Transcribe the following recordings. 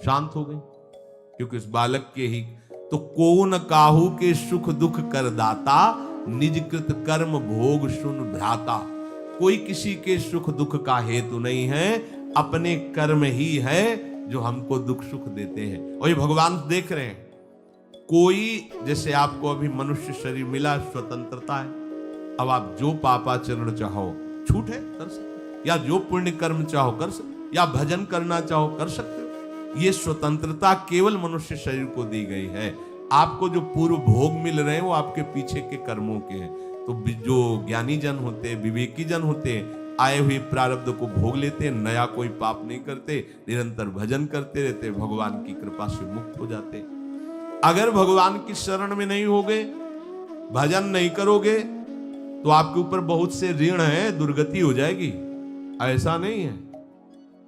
शांत हो गई, क्योंकि उस बालक के ही तो को न काहू के सुख दुख कर दाता, निज कृत कर्म भोग सुन भ्राता। कोई किसी के सुख दुख का हेतु नहीं है, अपने कर्म ही है जो हमको दुख सुख देते हैं। और ये भगवान देख रहे हैं। कोई, जैसे आपको अभी मनुष्य शरीर मिला, स्वतंत्रता है, अब आप जो पापाचरण चाहो छूट है कर सकते, या जो पुण्य कर्म चाहो कर सकते, या भजन करना चाहो कर सकते हो। ये स्वतंत्रता केवल मनुष्य शरीर को दी गई है। आपको जो पूर्व भोग मिल रहे हैं वो आपके पीछे के कर्मों के हैं। तो जो ज्ञानी जन होते, विवेकी जन होते, आए हुए प्रारब्ध को भोग लेते, नया कोई पाप नहीं करते, निरंतर भजन करते रहते, भगवान की कृपा से मुक्त हो जाते। अगर भगवान की शरण में नहीं होगे, भजन नहीं करोगे, तो आपके ऊपर बहुत से ऋण है, दुर्गति हो जाएगी। ऐसा नहीं है।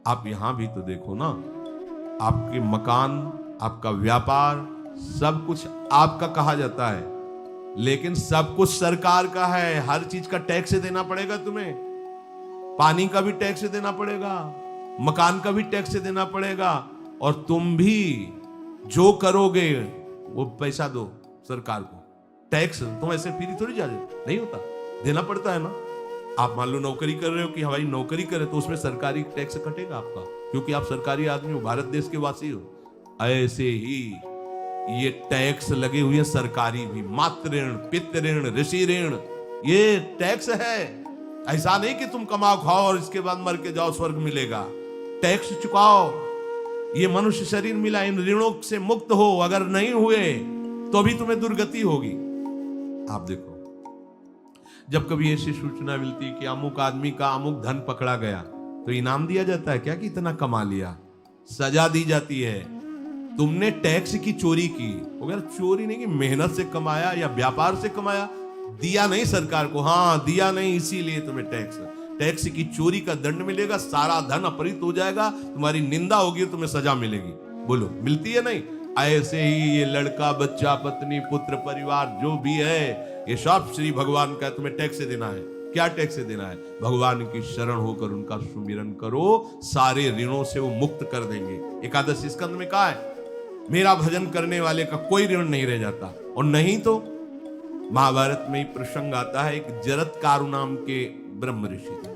आप यहां भी तो देखो ना, आपके मकान, आपका व्यापार, सब कुछ आपका कहा जाता है, लेकिन सब कुछ सरकार का है। हर चीज का टैक्स देना पड़ेगा तुम्हें। पानी का भी टैक्स देना पड़ेगा, मकान का भी टैक्स देना पड़ेगा, और तुम भी जो करोगे वो पैसा दो सरकार को। टैक्स तुम ऐसे फ्री थोड़ी जा रहे, नहीं होता, देना पड़ता है ना। आप मान लो नौकरी कर रहे हो कि हमारी नौकरी करे, तो उसमें सरकारी टैक्स कटेगा आपका, क्योंकि आप सरकारी आदमी हो, भारत देश के वासी हो। ऐसे ही ये टैक्स लगे हुए हैं सरकारी भी, मातृ ऋण, पितृ ऋण, ऋषि ऋण, ये टैक्स है। ऐसा नहीं कि तुम कमाओ खाओ और इसके बाद मर के जाओ स्वर्ग मिलेगा। टैक्स चुकाओ। ये मनुष्य शरीर मिला, इन ऋणों से मुक्त हो। अगर नहीं हुए तो भी तुम्हें दुर्गति होगी। आप देखो, जब कभी ऐसी सूचना मिलती कि अमुक आदमी का अमुक धन पकड़ा गया, तो इनाम दिया जाता है क्या कि इतना कमा लिया? सजा दी जाती है, तुमने टैक्स की चोरी की। अगर चोरी नहीं की, मेहनत से कमाया या व्यापार से कमाया, दिया नहीं सरकार को, हाँ दिया नहीं, इसीलिए तुम्हें टैक्स की चोरी का दंड मिलेगा, सारा धन अपहृत हो जाएगा, तुम्हारी निंदा होगी, तुम्हें सजा मिलेगी। बोलो मिलती है नहीं? ऐसे ही ये लड़का, बच्चा, पत्नी, पुत्र, परिवार जो भी है, ये सब श्री भगवान का तुम्हें टैक्स देना है। क्या टैक्स देना है? भगवान की शरण होकर उनका सुमिरन करो, सारे ऋणों से वो मुक्त कर देंगे। एकादश स्कंद में कहा है, मेरा भजन करने वाले का कोई ऋण नहीं रह जाता। और नहीं तो महाभारत में ही प्रसंग आता है, एक जरत्कारु नाम के ब्रह्म ऋषि थे।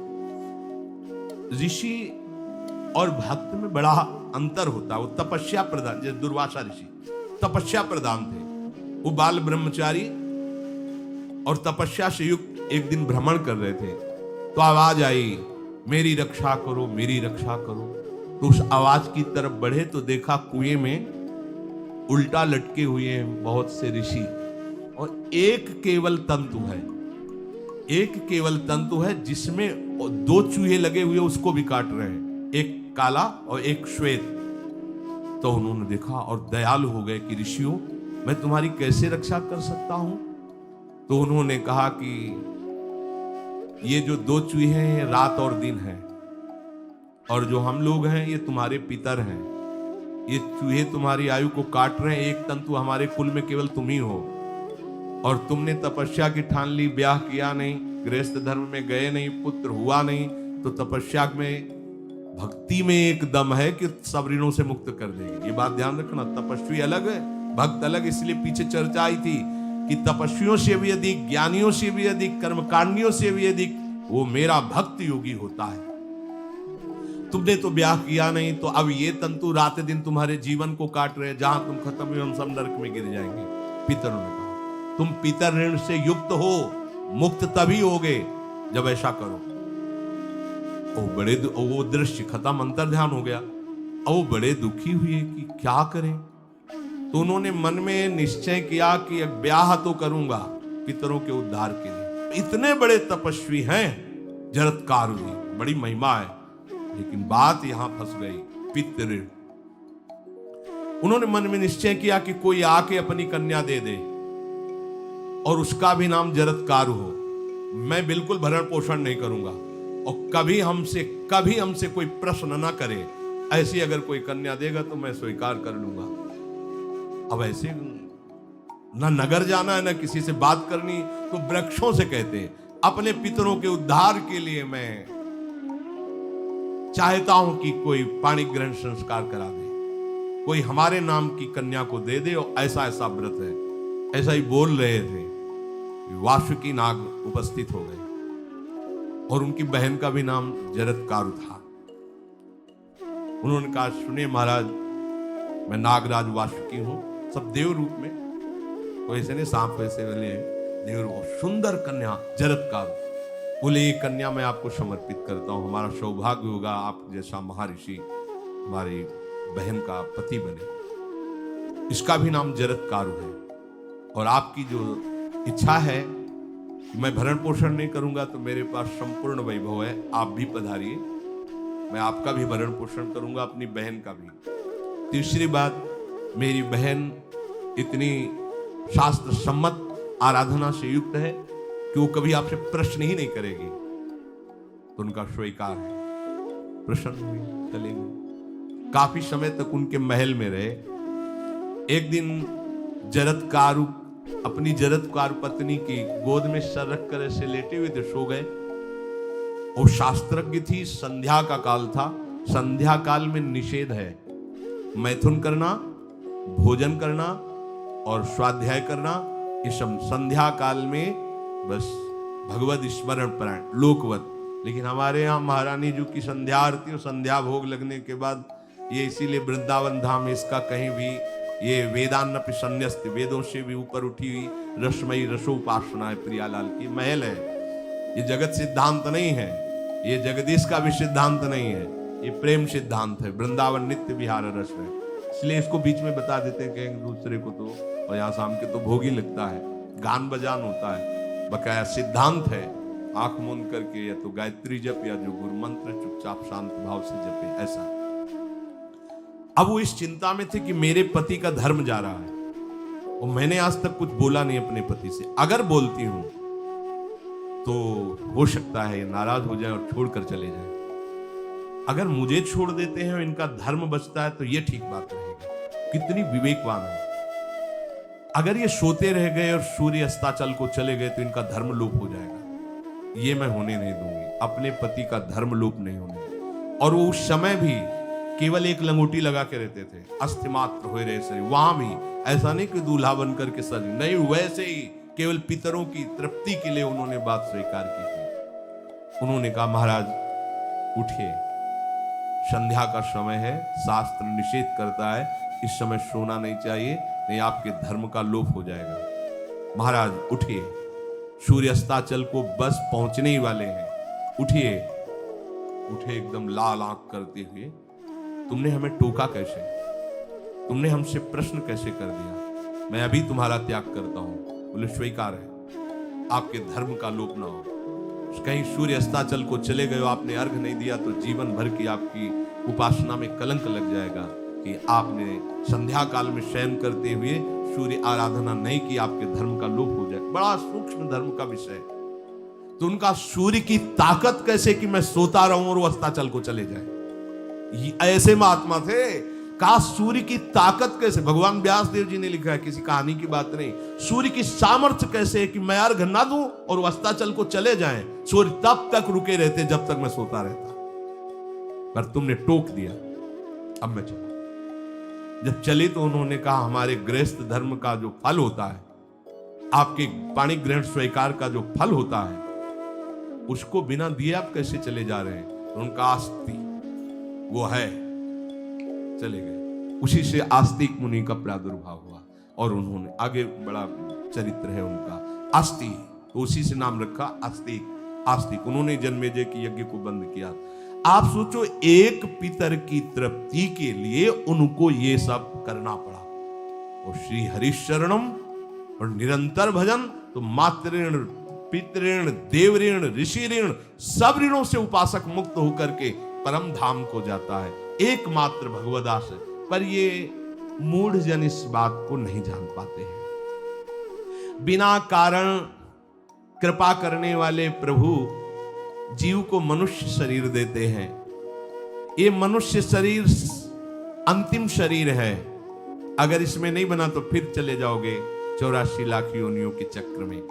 ऋषि और भक्त में बड़ा अंतर होता है। वो तपस्या प्रधान, जैसे दुर्वासा ऋषि तपस्या प्रधान थे, वो बाल ब्रह्मचारी और तपस्या से युक्त एक दिन भ्रमण कर रहे थे, तो आवाज आई, मेरी रक्षा करो, मेरी रक्षा करो। तो उस आवाज की तरफ बढ़े तो देखा कुएं में उल्टा लटके हुए हैं बहुत से ऋषि, और एक केवल तंतु है, एक केवल तंतु है जिसमें दो चूहे लगे हुए उसको भी काट रहे हैं, एक काला और एक श्वेत। तो उन्होंने देखा और दयालु हो गए कि ऋषियों, मैं तुम्हारी कैसे रक्षा कर सकता हूं? तो उन्होंने कहा कि ये जो दो चूहे हैं रात और दिन है, और जो हम लोग हैं ये तुम्हारे पितर हैं। ये चूहे तुम्हारी आयु को काट रहे हैं, एक तंतु हमारे कुल में केवल तुम ही हो, और तुमने तपस्या की ठान ली, ब्याह किया नहीं, गृहस्थ धर्म में गए नहीं, पुत्र हुआ नहीं, तो तपस्या में, भक्ति में एक दम है कि सब ऋणों से मुक्त कर देगी। ये बात ध्यान रखना, तपस्वी अलग है, भक्त अलग। इसलिए पीछे चर्चा आई थी कि तपस्वियों से भी अधिक, ज्ञानियों से भी अधिक, कर्मकांडियों से भी अधिक वो मेरा भक्त योगी होता है। तुमने तो ब्याह किया नहीं, तो अब ये तंतु रात दिन तुम्हारे जीवन को काट रहे हैं, जहां तुम खत्म हुए हम सब नरक में गिर जाएंगे। पितरों ने कहा, तुम पितर ऋण से युक्त हो, मुक्त तभी होगे जब ऐसा करो। वो दृश्य खत्म, अंतर ध्यान हो गया। वो बड़े दुखी हुए कि क्या करें। तो उन्होंने मन में निश्चय किया कि एक ब्याह तो करूंगा पितरों के उद्धार के लिए। इतने बड़े तपस्वी हैं जरत्कारु जी, बड़ी महिमा है, लेकिन बात यहां फंस गई, पितृ। उन्होंने मन में निश्चय किया कि कोई आके अपनी कन्या दे दे और उसका भी नाम जरत्कारु हो। मैं बिल्कुल भरण पोषण नहीं करूंगा और कभी हमसे कोई प्रश्न ना करे। ऐसी अगर कोई कन्या देगा तो मैं स्वीकार कर लूंगा। अब ऐसे ना नगर जाना है, ना किसी से बात करनी, तो वृक्षों से कहते हैं अपने पितरों के उद्धार के लिए मैं चाहता हूं कि कोई पाणी ग्रहण संस्कार करा दे। कोई हमारे नाम की कन्या को दे दे और ऐसा ऐसा व्रत है। ऐसा ही बोल रहे थे, वासुकी नाग उपस्थित हो गए और उनकी बहन का भी नाम जरत्कारु था। उन्होंने कहा, सुनिए महाराज, मैं नागराज वासुकी हूं, सब देव रूप में, कोई ऐसे नहीं सांप वैसे वाले देव रूप, सुंदर कन्या जरत्कारु। बोले, ये कन्या मैं आपको समर्पित करता हूं, हमारा सौभाग्य होगा आप जैसा महर्षि हमारी बहन का पति बने। इसका भी नाम जरत्कारु है और आपकी जो इच्छा है कि मैं भरण पोषण नहीं करूंगा तो मेरे पास संपूर्ण वैभव है, आप भी पधारिए, मैं आपका भी भरण पोषण करूंगा, अपनी बहन का भी। तीसरी बात, मेरी बहन इतनी शास्त्र सम्मत आराधना से युक्त है कि वो कभी आपसे प्रश्न ही नहीं करेगी, तो उनका स्वीकार है। प्रसन्न हुई, चले गए। काफी समय तक उनके महल में रहे। एक दिन जरत्कारु अपनी जरत्कारु पत्नी की गोद में सर रख कर ऐसे लेटे हुए थे, सो गए। वो शास्त्रज्ञ थी, संध्या का काल था। संध्या काल में निषेध है मैथुन करना, भोजन करना और स्वाध्याय करना। इस संध्या काल में बस भगवत स्मरण प्राण लोकवत। लेकिन हमारे यहाँ महारानी जी की संध्या आरती और संध्या भोग लगने के बाद ये, इसीलिए वृंदावन धाम इसका कहीं भी ये वेदान्नपि संन्यस्त, वेदों से भी ऊपर उठी हुई रसमयी रसोपासना है, प्रियालाल की महल है। ये जगत सिद्धांत नहीं है, ये जगदीश का भी सिद्धांत नहीं है, ये प्रेम सिद्धांत है। वृंदावन नित्य विहार रस है, इसलिए इसको बीच में बता देते हैं कि एक दूसरे को तो, और यहाँ शाम के तो भोग ही लगता है, गान बजान होता है, बकाया सिद्धांत है। आंख मूंद करके या तो गायत्री जप या जो गुरु मंत्र चुपचाप शांत भाव से जपे, ऐसा। अब वो इस चिंता में थे कि मेरे पति का धर्म जा रहा है और मैंने आज तक कुछ बोला नहीं अपने पति से। अगर बोलती हूं तो हो सकता है नाराज हो जाए और छोड़कर चले जाए। अगर मुझे छोड़ देते हैं और इनका धर्म बचता है तो ये ठीक बात रहेगी। कितनी विवेकवान है। अगर ये सोते रह गए और सूर्य अस्ताचल को चले गए तो इनका धर्म लोप हो जाएगा। ये मैं होने नहीं दूंगी, अपने पति का धर्म लोप नहीं होने दूंगी। और वो उस समय भी केवल एक लंगोटी लगा के रहते थे, अस्थि मात्र हो रहे शरीर। वहां भी ऐसा नहीं कि दूल्हा बनकर के सज नहीं, वैसे ही केवल पितरों की तृप्ति के लिए उन्होंने बात स्वीकार की थी। उन्होंने कहा, महाराज उठिए, संध्या का समय है, शास्त्र निषेध करता है इस समय सोना नहीं चाहिए, नहीं आपके धर्म का लोप हो जाएगा। महाराज उठिए, सूर्य अस्ताचल को बस पहुंचने ही वाले हैं, उठिए। उठे एकदम लाल आंख करते हुए, तुमने हमें टोका कैसे, तुमने हमसे प्रश्न कैसे कर दिया, मैं अभी तुम्हारा त्याग करता हूं। बोले, स्वीकार है, आपके धर्म का लोप ना हो। कहीं सूर्य अस्ताचल को चले गए, आपने अर्घ नहीं दिया तो जीवन भर की आपकी उपासना में कलंक लग जाएगा कि आपने संध्या काल में शयन करते हुए सूर्य आराधना नहीं की, आपके धर्म का लोप हो जाए। बड़ा सूक्ष्म धर्म का विषय। तो उनका सूर्य की ताकत कैसे कि मैं सोता रहूं और वो अस्ताचल को चले जाए, ऐसे महात्मा थे। कहा सूर्य की ताकत कैसे, भगवान व्यास देव जी ने लिखा है, किसी कहानी की बात नहीं। सूर्य की सामर्थ्य कैसे कि मैं अर्घ ना दूं और अस्ताचल को चले जाएं, सूर्य तब तक रुके रहते जब तक मैं सोता रहता। पर तुमने टोक दिया, अब मैं चला। जब चले तो उन्होंने कहा, हमारे गृहस्थ धर्म का जो फल होता है, आपके पाणी ग्रहण स्वीकार का जो फल होता है, उसको बिना दिए आप कैसे चले जा रहे हैं। तो उनका आस्ति वो है, चले गए। उसी से आस्तिक मुनि का प्रादुर्भाव हुआ और उन्होंने आगे बड़ा चरित्र है उनका, आस्ति, तो उसी से नाम रखा आस्तिक। आस्तिक उन्होंने जन्मेजय की यज्ञ को बंद किया। आप सोचो, एक पितर की तृप्ति के लिए उनको ये सब करना पड़ा। और श्री हरिशरणम और निरंतर भजन, तो मातृण, पितृण, देवऋण, ऋषि ऋण, सब ऋणों से उपासक मुक्त होकर के परम धाम को जाता है, एकमात्र भगवदास। पर ये मूढ़ जन इस बात को नहीं जान पाते हैं। बिना कारण कृपा करने वाले प्रभु जीव को मनुष्य शरीर देते हैं। ये मनुष्य शरीर अंतिम शरीर है, अगर इसमें नहीं बना तो फिर चले जाओगे 84 लाख योनियों के चक्र में।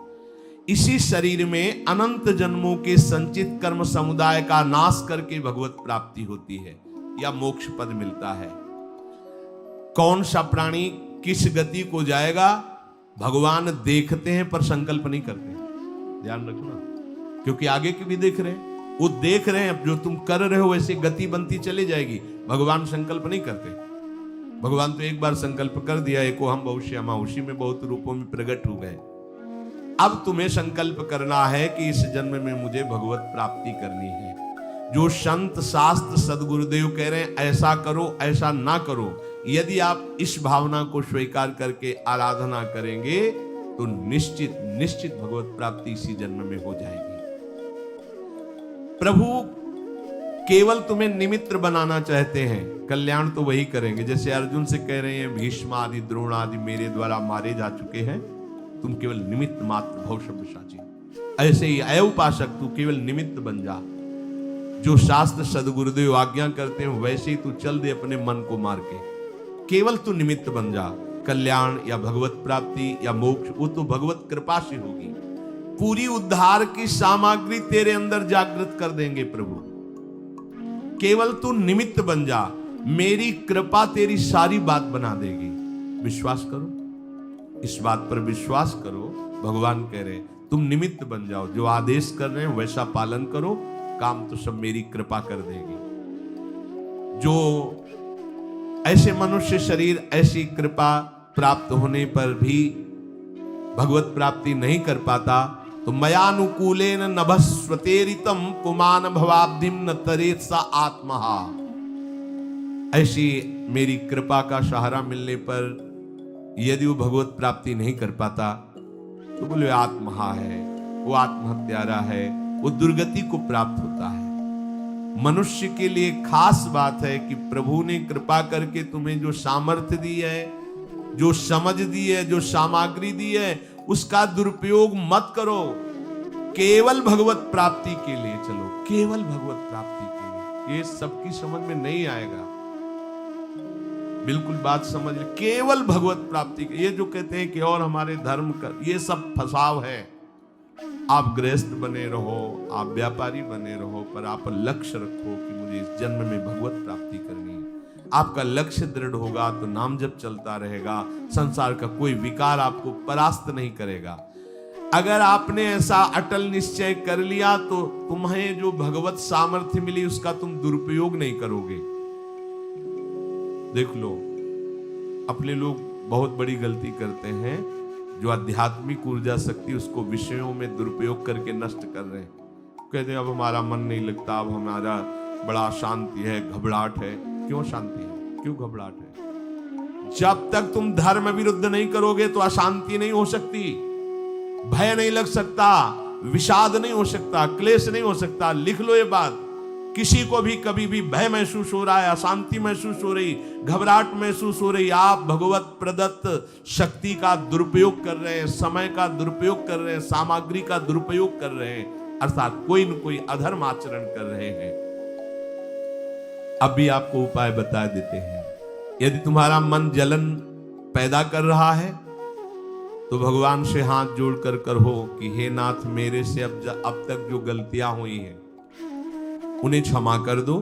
इसी शरीर में अनंत जन्मों के संचित कर्म समुदाय का नाश करके भगवत प्राप्ति होती है या मोक्ष पद मिलता है। कौन सा प्राणी किस गति को जाएगा भगवान देखते हैं पर संकल्प नहीं करते। ध्यान रखना, क्योंकि आगे की भी देख रहे हैं, वो देख रहे हैं जो तुम कर रहे हो वैसे गति बनती चली जाएगी। भगवान संकल्प नहीं करते। भगवान तो एक बार संकल्प कर दिया, एको हम बहुश्यामा, उसी में बहुत रूपों में प्रकट हो गए। अब तुम्हें संकल्प करना है कि इस जन्म में मुझे भगवत प्राप्ति करनी है। जो संत शास्त्र सदगुरुदेव कह रहे हैं ऐसा करो ऐसा ना करो, यदि आप इस भावना को स्वीकार करके आराधना करेंगे तो निश्चित निश्चित भगवत प्राप्ति इसी जन्म में हो जाएगी। प्रभु केवल तुम्हें निमित्त बनाना चाहते हैं, कल्याण तो वही करेंगे। जैसे अर्जुन से कह रहे हैं भीष्म आदि द्रोण आदि मेरे द्वारा मारे जा चुके हैं, तुम केवल निमित्त मात्र भव शब्दशाची। ऐसे ही अय उपासक तू केवल निमित्त बन जा। जो शास्त्र सदगुरुदेव आज्ञा करते हैं वैसे ही तू चल दे अपने मन को मार के। केवल तू निमित्त बन जा। कल्याण या भगवत प्राप्ति या मोक्ष वो तो भगवत कृपा से होगी। पूरी उद्धार की सामग्री तेरे अंदर जागृत कर देंगे प्रभु। केवल तू निमित्त बन जा, मेरी कृपा तेरी सारी बात बना देगी। विश्वास करो, इस बात पर विश्वास करो। भगवान कह रहे तुम निमित्त बन जाओ, जो आदेश कर रहे हैं वैसा पालन करो, काम तो सब मेरी कृपा कर देगी। जो ऐसे मनुष्य शरीर ऐसी कृपा प्राप्त होने पर भी भगवत प्राप्ति नहीं कर पाता, तो मयानुकूलेन नभस्वतेरितम पुमान भवाब्धिम न तरेत सा आत्महा। ऐसी मेरी कृपा का सहारा मिलने पर यदि वो भगवत प्राप्ति नहीं कर पाता तो बोले आत्महा है, वो आत्महत्यारा है, वो दुर्गति को प्राप्त होता है। मनुष्य के लिए खास बात है कि प्रभु ने कृपा करके तुम्हें जो सामर्थ्य दी है, जो समझ दी है, जो सामग्री दी है, उसका दुरुपयोग मत करो। केवल भगवत प्राप्ति के लिए चलो, केवल भगवत प्राप्ति के लिए। ये सबकी समझ में नहीं आएगा, बिल्कुल बात समझ ले। केवल भगवत प्राप्ति के, ये जो कहते हैं कि और हमारे धर्म का, ये सब फसाव है। आप गृहस्थ बने रहो, आप व्यापारी बने रहो, पर आप लक्ष्य रखो कि मुझे इस जन्म में भगवत प्राप्ति करनी है। आपका लक्ष्य दृढ़ होगा तो नाम जप चलता रहेगा, संसार का कोई विकार आपको परास्त नहीं करेगा। अगर आपने ऐसा अटल निश्चय कर लिया तो तुम्हें जो भगवत सामर्थ्य मिली उसका तुम दुरुपयोग नहीं करोगे। देख लो, अपने लोग बहुत बड़ी गलती करते हैं, जो आध्यात्मिक ऊर्जा शक्ति उसको विषयों में दुरुपयोग करके नष्ट कर रहे हैं। कहते हैं अब हमारा मन नहीं लगता, अब हमारा बड़ा शांति है, घबराहट है। क्यों शांति है, क्यों घबराहट है? जब तक तुम धर्म विरुद्ध नहीं करोगे तो अशांति नहीं हो सकती, भय नहीं लग सकता, विषाद नहीं हो सकता, क्लेश नहीं हो सकता। लिख लो ये बात। किसी को भी कभी भी भय महसूस हो रहा है, अशांति महसूस हो रही, घबराहट महसूस हो रही, आप भगवत प्रदत्त शक्ति का दुरुपयोग कर रहे हैं, समय का दुरुपयोग कर रहे हैं, सामग्री का दुरुपयोग कर रहे हैं, अर्थात कोई न कोई अधर्म आचरण कर रहे हैं। अब भी आपको उपाय बता देते हैं। यदि तुम्हारा मन जलन पैदा कर रहा है तो भगवान से हाथ जोड़कर कहो कि हे नाथ, मेरे से अब तक जो गलतियां हुई हैं उन्हें क्षमा कर दो।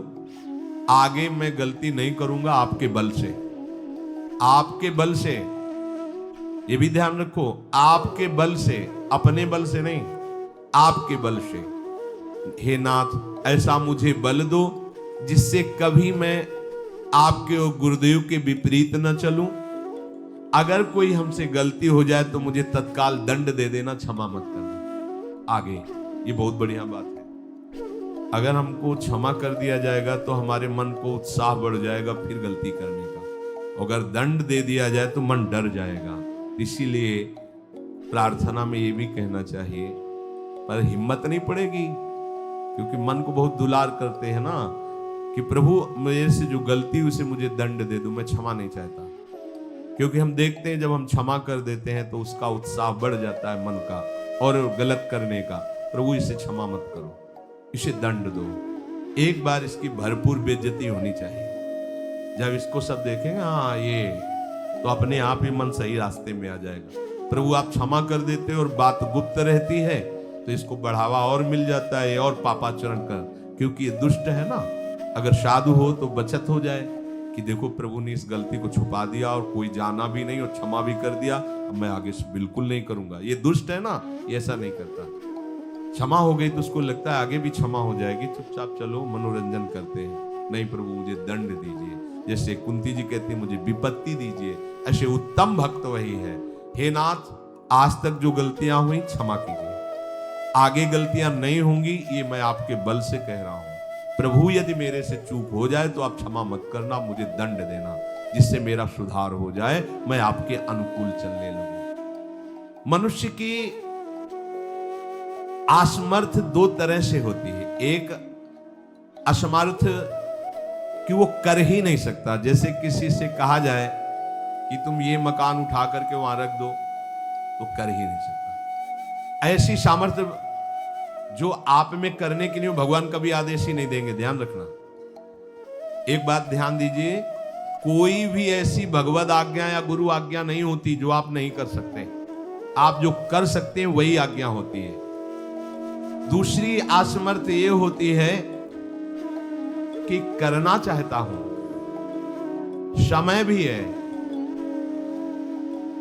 आगे मैं गलती नहीं करूंगा, आपके बल से, आपके बल से। ये भी ध्यान रखो, आपके बल से, अपने बल से नहीं, आपके बल से। हे नाथ, ऐसा मुझे बल दो जिससे कभी मैं आपके और गुरुदेव के विपरीत न चलूं। अगर कोई हमसे गलती हो जाए तो मुझे तत्काल दंड दे देना, क्षमा मत करना। आगे ये बहुत बढ़िया बात है। अगर हमको क्षमा कर दिया जाएगा तो हमारे मन को उत्साह बढ़ जाएगा फिर गलती करने का। अगर दंड दे दिया जाए तो मन डर जाएगा। इसीलिए प्रार्थना में ये भी कहना चाहिए, पर हिम्मत नहीं पड़ेगी, क्योंकि मन को बहुत दुलार करते हैं ना, कि प्रभु मेरे से जो गलती उसे मुझे दंड दे दो, मैं क्षमा नहीं चाहता। क्योंकि हम देखते हैं जब हम क्षमा कर देते हैं तो उसका उत्साह बढ़ जाता है मन का और गलत करने का। प्रभु इसे क्षमा मत करो, इसे दंड दो। एक बार इसकी भरपूर बेइज्जती होनी चाहिए। जब इसको सब देखेंगे हाँ ये, तो अपने आप ही मन सही रास्ते में आ जाएगा। प्रभु आप क्षमा कर देते और बात गुप्त रहती है तो इसको बढ़ावा और मिल जाता है और पापाचरण कर, क्योंकि ये दुष्ट है ना। अगर साधु हो तो बचत हो जाए, कि देखो प्रभु ने इस गलती को छुपा दिया और कोई जाना भी नहीं और क्षमा भी कर दिया, अब मैं आगे से बिल्कुल नहीं करूंगा। ये दुष्ट है ना, ये ऐसा नहीं करता। क्षमा हो गई तो उसको लगता है आगे भी क्षमा हो जाएगी, चुपचाप चलो मनोरंजन करते हैं। नहीं प्रभु मुझे दंड दीजिए, जैसे कुंती जी कहती मुझे विपत्ति दीजिए, ऐसे उत्तम भक्त वही है। हे नाथ, आज तक जो गलतियां हुई क्षमा कीजिए, आगे गलतियां नहीं होंगी, ये मैं आपके बल से कह रहा हूं। प्रभु यदि मेरे से चूक हो जाए तो आप क्षमा मत करना, मुझे दंड देना, जिससे मेरा सुधार हो जाए, मैं आपके अनुकूल चलने लगूं। मनुष्य की असमर्थ दो तरह से होती है। एक असमर्थ कि वो कर ही नहीं सकता, जैसे किसी से कहा जाए कि तुम ये मकान उठा करके वहां रख दो, तो कर ही नहीं सकता। ऐसी सामर्थ्य जो आप में करने के लिए भगवान कभी आदेश ही नहीं देंगे, ध्यान रखना। एक बात ध्यान दीजिए, कोई भी ऐसी भगवद आज्ञा या गुरु आज्ञा नहीं होती जो आप नहीं कर सकते। आप जो कर सकते हैं वही आज्ञा होती है। दूसरी असमर्थ ये होती है कि करना चाहता हूं, समय भी है,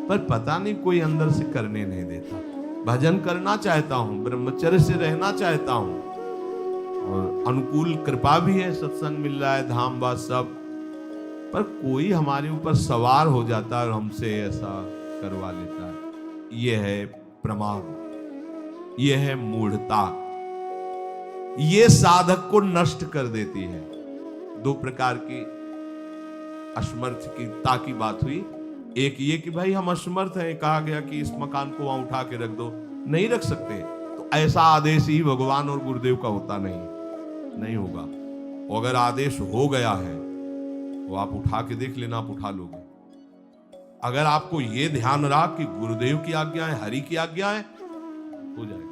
पर पता नहीं कोई अंदर से करने नहीं देता। भजन करना चाहता हूं, ब्रह्मचर्य से रहना चाहता हूं, और अनुकूल कृपा भी है, सत्संग मिल रहा है, धाम बात सब, पर कोई हमारे ऊपर सवार हो जाता है और हमसे ऐसा करवा लेता है। यह है प्रमाद, यह है मूढ़ता, यह साधक को नष्ट कर देती है। दो प्रकार की असमर्थता की बात हुई। एक ये कि भाई हम असमर्थ हैं, कहा गया कि इस मकान को वहां उठा के रख दो, नहीं रख सकते, तो ऐसा आदेश ही भगवान और गुरुदेव का होता नहीं होगा। और अगर आदेश हो गया है वो आप उठा के देख लेना, आप उठा लोगे। अगर आपको ये ध्यान रहा कि गुरुदेव की आज्ञा है, हरि की आज्ञा है, हो जाएगा।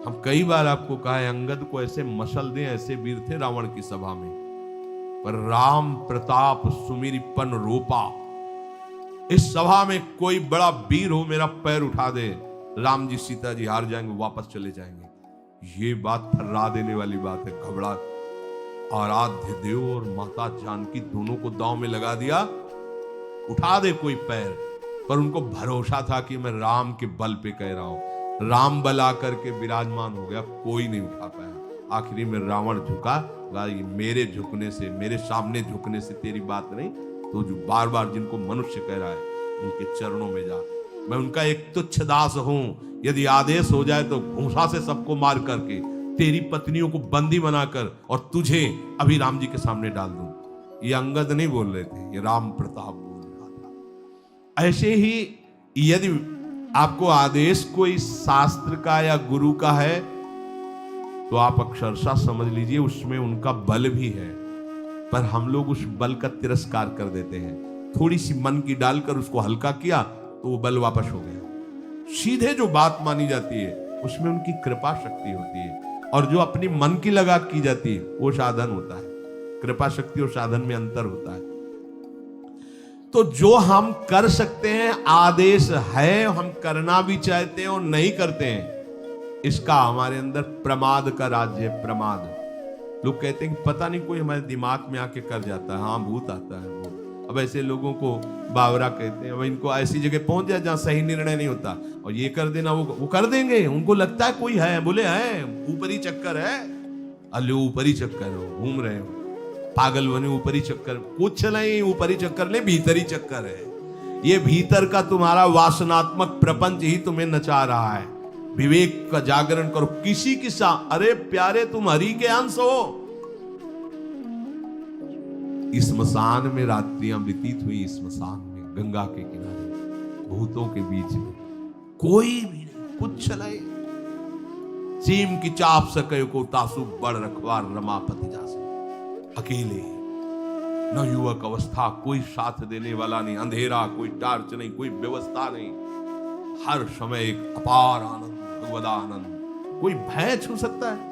हम कई बार आपको कहा है, अंगद को ऐसे मसल दें, ऐसे वीर थे रावण की सभा में, पर राम प्रताप सुमिरिपन रोपा। इस सभा में कोई बड़ा वीर हो, मेरा पैर उठा दे, राम जी सीता जी हार जाएंगे, वापस चले जाएंगे। ये बात थर्रा देने वाली बात है। घबरा आराध्य देव और माता जानकी दोनों को दांव में लगा दिया, उठा दे कोई पैर, पर उनको भरोसा था कि मैं राम के बल पे कह रहा हूं। राम बल आकर के विराजमान हो गया, कोई नहीं उठा पाया। आखिरी में रावण झुका, मेरे झुकने से, मेरे सामने झुकने से तेरी बात नहीं, तो जो बार बार जिनको मनुष्य कह रहा है उनके चरणों में जा, मैं उनका एक तुच्छ दास हूं। यदि आदेश हो जाए तो घूंसा से सबको मार करके तेरी पत्नियों को बंदी बनाकर और तुझे अभी राम जी के सामने डाल दूं। ये अंगद नहीं बोल रहे थे, ये राम प्रताप बोल रहा था। ऐसे ही यदि आपको आदेश कोई शास्त्र का या गुरु का है तो आप अक्षरशः समझ लीजिए उसमें उनका बल भी है, पर हम लोग उस बल का तिरस्कार कर देते हैं। थोड़ी सी मन की डालकर उसको हल्का किया तो वो बल वापस हो गया। सीधे जो बात मानी जाती है उसमें उनकी कृपा शक्ति होती है, और जो अपनी मन की लगा की जाती है वो साधन होता है। कृपा शक्ति और साधन में अंतर होता है। तो जो हम कर सकते हैं, आदेश है, हम करना भी चाहते हैं और नहीं करते हैं, इसका हमारे अंदर प्रमाद का राज्य है। प्रमाद, लोग कहते हैं कि पता नहीं कोई हमारे दिमाग में आके कर जाता है, हाँ भूत आता है वो। अब ऐसे लोगों को बावरा कहते हैं, इनको ऐसी जगह पहुंच जाए जहां सही निर्णय नहीं होता, और ये कर देना वो कर देंगे। उनको लगता है कोई है, बोले है ऊपरी चक्कर है, अल्ले ऊपरी चक्कर हो, घूम रहे हो, पागल बने ऊपरी चक्कर, कुछ नहीं, ऊपरी चक्कर नहीं, भीतरी चक्कर है। ये भीतर का तुम्हारा वासनात्मक प्रपंच ही तुम्हें नचा रहा है। विवेक का जागरण करो। किसी की अरे प्यारे तुम हरि के अंश हो। स्मशान में रात्रियां व्यतीत हुई, स्मशान में गंगा के किनारे भूतों के बीच में, कोई भी नहीं, कुछ नहीं। सीम की चाप सके को तासु बड़ रखवार रमापति जासे, अकेले, न युवक अवस्था, कोई साथ देने वाला नहीं, अंधेरा, कोई टार्च नहीं, कोई व्यवस्था नहीं, हर समय एक अपार आनंद, भगवद आनंद। कोई भय छू सकता है?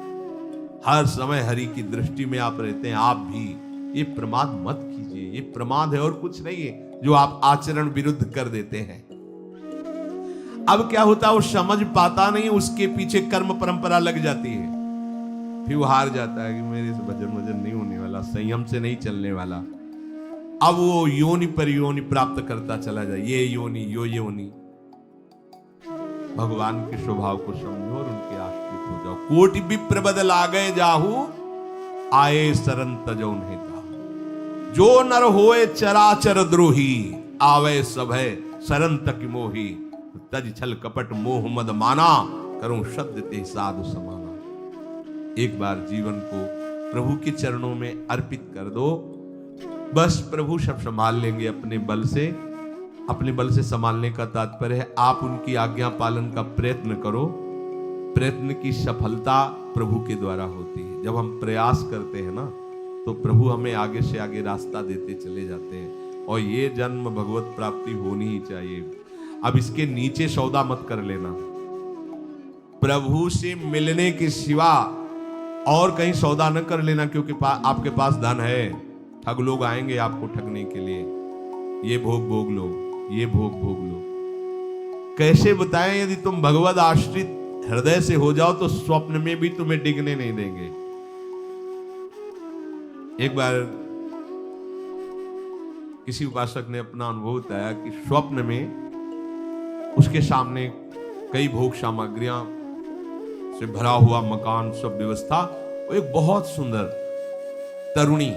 हर समय हरि की दृष्टि में आप रहते हैं। आप भी ये प्रमाद मत कीजिए, ये प्रमाद है और कुछ नहीं है जो आप आचरण विरुद्ध कर देते हैं। अब क्या होता है, वो समझ पाता नहीं, उसके पीछे कर्म परंपरा लग जाती है, फिर वो हार जाता है कि मेरे से भजन वजन नहीं होने वाला, संयम से नहीं चलने वाला। अब वो योनि पर योनि प्राप्त करता चला जाए, ये योनि यो योनि। भगवान के स्वभाव को समझो और उनके आश्रित हो जाओ। कोटि विप्र बदल आ गए जाहू, आए शरण तजो उन्हें ताहू। जो नर होए चराचर द्रोही, आवे सभय शरण तक मोही। तज छल कपट मोह मद माना, करूं शब्द ते साधु समाना। एक बार जीवन को प्रभु के चरणों में अर्पित कर दो, बस प्रभु सब संभाल लेंगे अपने बल से। अपने बल से संभालने का तात्पर्य है आप उनकी आज्ञा पालन का प्रयत्न करो। प्रयत्न की सफलता प्रभु के द्वारा होती है। जब हम प्रयास करते हैं ना, तो प्रभु हमें आगे से आगे रास्ता देते चले जाते हैं। और ये जन्म भगवत प्राप्ति होनी ही चाहिए। अब इसके नीचे सौदा मत कर लेना। प्रभु से मिलने के सिवा और कहीं सौदा न कर लेना, क्योंकि आपके पास धन है। ठग लोग आएंगे आपको ठगने के लिए, ये भोग भोग लो, ये भोग भोग लो। कैसे बताएं, यदि तुम भगवत आश्रित हृदय से हो जाओ तो स्वप्न में भी तुम्हें डिगने नहीं देंगे। एक बार किसी उपासक ने अपना अनुभव बताया कि स्वप्न में उसके सामने कई भोग सामग्रियां से भरा हुआ मकान, सब व्यवस्था, वो एक बहुत सुंदर तरुणी,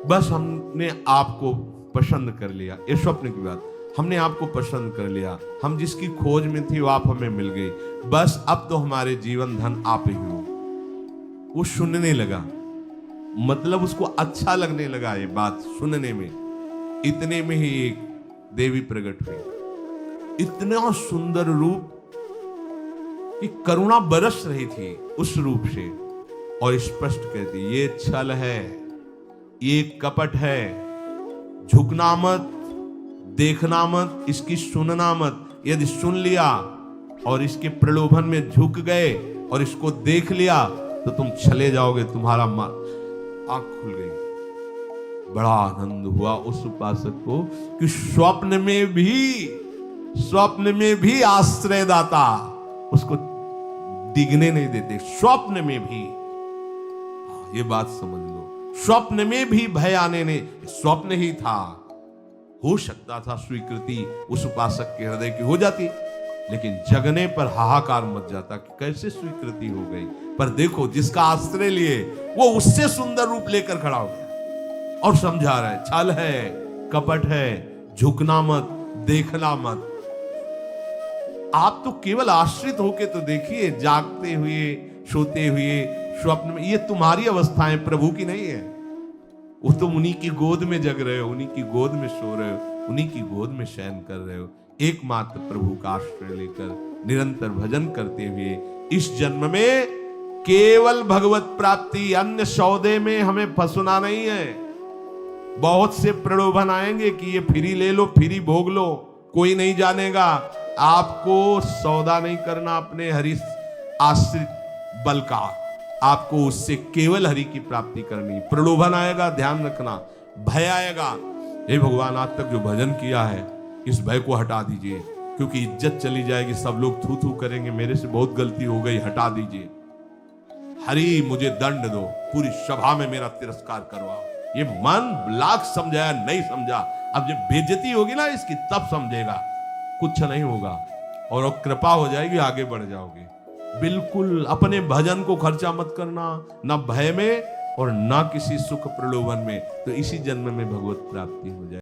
बस हमने आपको पसंद कर लिया। ये स्वप्न की बात, हमने आपको पसंद कर लिया, हम जिसकी खोज में थे वो आप हमें मिल गई, बस अब तो हमारे जीवन धन आप ही हो। वो सुनने लगा, मतलब उसको अच्छा लगने लगा ये बात सुनने में। इतने में ही एक देवी प्रकट हुई, इतना सुंदर रूप कि करुणा बरस रही थी उस रूप से, और स्पष्ट कहती, ये छल है, ये कपट है, झुकना मत, देखना मत, इसकी सुनना मत। यदि सुन लिया और इसके प्रलोभन में झुक गए और इसको देख लिया तो तुम चले जाओगे, तुम्हारा आंख खुल गई। बड़ा आनंद हुआ उस उपासक को कि स्वप्न में भी आश्रयदाता उसको डिगने नहीं देते। स्वप्न में भी, ये बात समझ लो, स्वप्न में भी भय आने ने, स्वप्न ही था, हो सकता था स्वीकृति उस उपासक के हृदय की हो जाती, लेकिन जगने पर हाहाकार मच जाता कि कैसे स्वीकृति हो गई। पर देखो, जिसका आश्रय लिए वो उससे सुंदर रूप लेकर खड़ा हो गया और समझा रहा है, छल है, कपट है, झुकना मत, देखना मत। आप तो केवल आश्रित होके तो देखिए, जागते हुए, सोते हुए, स्वप्न में, ये तुम्हारी अवस्थाएं, प्रभु की नहीं है। वो तुम उन्हीं की गोद में जग रहे हो, उन्हीं की गोद में सो रहे हो, उन्हीं की गोद में शयन कर रहे हो। एकमात्र प्रभु का आश्रय लेकर निरंतर भजन करते हुए इस जन्म में केवल भगवत प्राप्ति, अन्य सौदे में हमें फंसना नहीं है। बहुत से प्रलोभन आएंगे कि ये फ्री ले लो, फ्री भोग लो, कोई नहीं जानेगा। आपको सौदा नहीं करना अपने हरि आश्रित बल का, आपको उससे केवल हरि की प्राप्ति करनी। प्रलोभन आएगा, ध्यान रखना, भय आएगा, हे भगवान आज तक जो भजन किया है इस भय को हटा दीजिए, क्योंकि इज्जत चली जाएगी, सब लोग थू थू करेंगे, मेरे से बहुत गलती हो गई, हटा दीजिए। हरि मुझे दंड दो, पूरी सभा में मेरा तिरस्कार करवाओ। ये मन लाख समझाया, नहीं समझा, अब जब बेइज्जती होगी ना इसकी तब समझेगा, कुछ नहीं होगा और कृपा हो जाएगी, आगे बढ़ जाओगे। बिल्कुल अपने भजन को खर्चा मत करना, ना भय में और ना किसी सुख प्रलोभन में, तो इसी जन्म में भगवत प्राप्ति हो जाए।